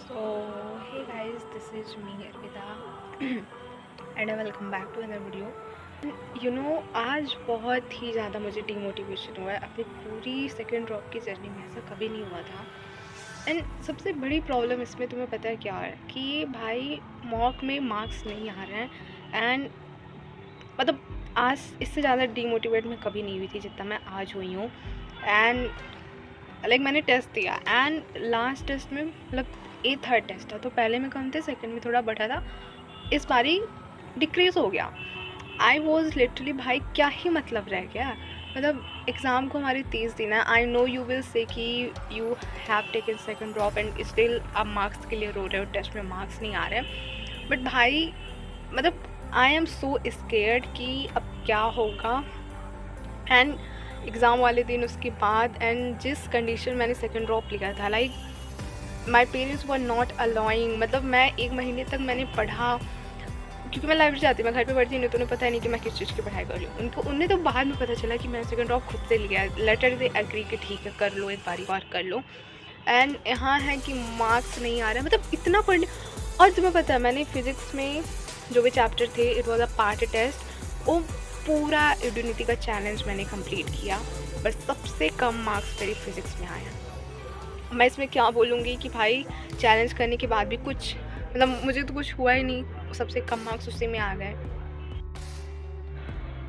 So, hey guys, this is me Arpita and I welcome back to another video. आज बहुत ही ज़्यादा मुझे demotivation हुआ है। अपनी पूरी सेकेंड ड्रॉप की जर्नी में ऐसा कभी नहीं हुआ था। एंड सबसे बड़ी प्रॉब्लम इसमें तुम्हें पता है क्या है कि भाई मॉक में मार्क्स नहीं आ रहे हैं। एंड मतलब आज इससे ज़्यादा डीमोटिवेट मैं कभी नहीं हुई थी जितना मैं आज हुई हूँ। एंड मैंने टेस्ट दिया एंड लास्ट टेस्ट में ये थर्ड टेस्ट था, तो पहले में कम थे, सेकंड में थोड़ा बढ़ा था, इस बारी डिक्रीज़ हो गया। आई वॉज लिटरली भाई क्या ही मतलब रह गया। एग्ज़ाम को हमारी 30 दिन है। I know you will say कि you have taken second drop and still आप मार्क्स के लिए रो रहे हो, टेस्ट में मार्क्स नहीं आ रहे। बट भाई आई एम सो स्केयर्ड कि अब क्या होगा। एंड एग्ज़ाम वाले दिन उसके बाद एंड जिस कंडीशन मैंने सेकंड ड्रॉप लिया था, my parents were not allowing. मैं 1 महीने तक मैंने पढ़ा, क्योंकि मैं लाइब्रेरी जाती, मैं घर पे पढ़ती नहीं, तो उन्हें पता नहीं कि मैं किस चीज़ की पढ़ाई कर रही हूँ। उन्हें तो बाद में पता चला कि मैंने सेकंड ड्रॉप खुद से लिया। लेटर दे एग्री कि ठीक है कर लो, एक बारी और कर लो। एंड यहाँ है कि मार्क्स नहीं आ रहे, इतना पढ़ने। और तुम्हें पता है मैंने फिज़िक्स में जो भी चैप्टर थे, it was a part test, वो पूरा यूडिनिटी का चैलेंज मैंने कंप्लीट किया, बट सबसे कम मार्क्स मेरी फिज़िक्स में आया। मैं इसमें क्या बोलूँगी कि भाई चैलेंज करने के बाद भी कुछ मुझे तो कुछ हुआ ही नहीं, सबसे कम मार्क्स उसी में आ गए।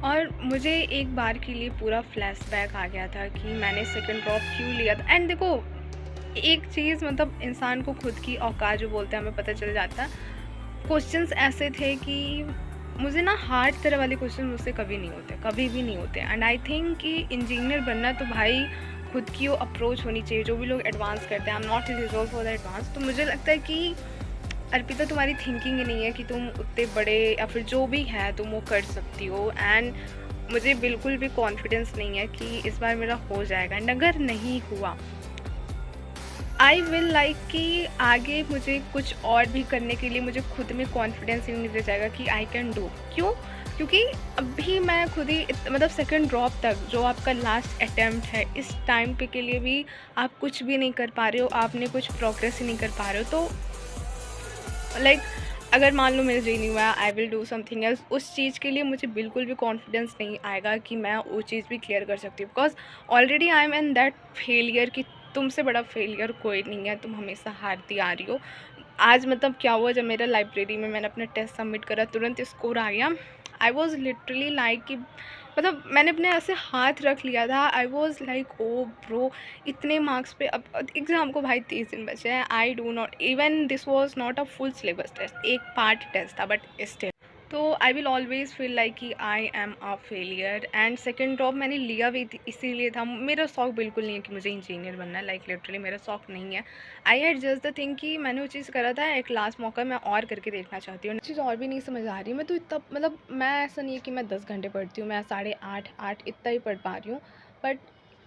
और मुझे एक बार के लिए पूरा फ्लैशबैक आ गया था कि मैंने सेकंड ड्रॉप क्यों लिया था। एंड देखो एक चीज़, इंसान को खुद की औकात जो बोलते हैं हमें पता चल जाता है। क्वेश्चंस ऐसे थे कि मुझे ना हार्ड तरह वाले क्वेश्चन मुझसे कभी नहीं होते, कभी भी नहीं होते। एंड आई थिंक कि इंजीनियर बनना तो भाई खुद की वो अप्रोच होनी चाहिए। जो भी लोग एडवांस करते हैं, I am not eligible for the advance, तो मुझे लगता है कि अर्पिता तुम्हारी थिंकिंग ही नहीं है कि तुम उतने बड़े या फिर जो भी है तुम वो कर सकती हो। एंड मुझे बिल्कुल भी कॉन्फिडेंस नहीं है कि इस बार मेरा हो जाएगा। एंड अगर नहीं हुआ, आई विल लाइक कि आगे मुझे कुछ और भी करने के लिए मुझे खुद में कॉन्फिडेंस ही नहीं रह जाएगा कि आई कैन डू। क्यों? क्योंकि अभी मैं खुद ही सेकंड ड्रॉप तक जो आपका लास्ट अटैम्प्ट है, इस टाइम पे के लिए भी आप कुछ भी नहीं कर पा रहे हो, आपने कुछ प्रोग्रेस ही नहीं कर पा रहे हो। तो अगर मान लो मेरे जी नहीं हुआ, I will do something else, उस चीज़ के लिए मुझे बिल्कुल भी कॉन्फिडेंस नहीं आएगा कि मैं वो चीज़ भी क्लियर कर सकती हूँ। Because already I am in that failure कि तुमसे बड़ा फेलियर कोई नहीं है, तुम हमेशा हारती आ रही हो। आज क्या हुआ, जब मेरा लाइब्रेरी में मैंने अपना टेस्ट सबमिट करा, तुरंत स्कोर आ गया। आई वॉज लिटरली लाइक कि मैंने अपने ऐसे हाथ रख लिया था। I was like oh bro, इतने मार्क्स पे अब एग्ज़ाम को भाई 30 दिन बचे हैं। I do not even this was not a full syllabus test, एक पार्ट टेस्ट था, बट स्टिल तो I will always feel like कि I am a failure. And second drop मैंने लिया भी इसीलिए था। मेरा शौक बिल्कुल नहीं है कि मुझे इंजीनियर बनना है, लिटरली मेरा शौक नहीं है। I had just the thing कि मैंने वो चीज़ करा था, एक लास्ट मौका मैं और करके देखना चाहती हूँ। चीज़ और भी नहीं समझ आ रही। मैं तो इतना मैं ऐसा नहीं है कि मैं 10 घंटे पढ़ती हूँ, मैं 8:30 इतना ही पढ़ पा रही हूँ, बट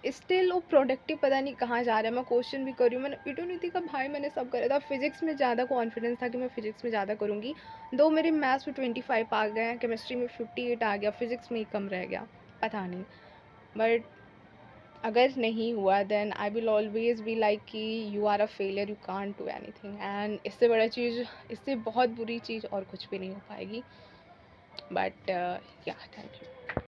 स्टिल वो प्रोडक्टिव पता नहीं कहाँ जा रहा है। मैं क्वेश्चन भी कर रही हूँ, मैंने यूटिलिटी का भाई मैंने सब करा था। फिजिक्स में ज़्यादा कॉन्फिडेंस था कि मैं फिजिक्स में ज़्यादा करूँगी, दो मेरे मैथ्स में 25 आ गए हैं, केमिस्ट्री में 58 आ गया, फिजिक्स में ही कम रह गया, पता नहीं। बट अगर नहीं हुआ then I will always be like कि you are a failure, you can't do anything. And इससे बड़ा चीज़, इससे बहुत बुरी चीज़ और कुछ भी नहीं हो पाएगी। बट या थैंक यू।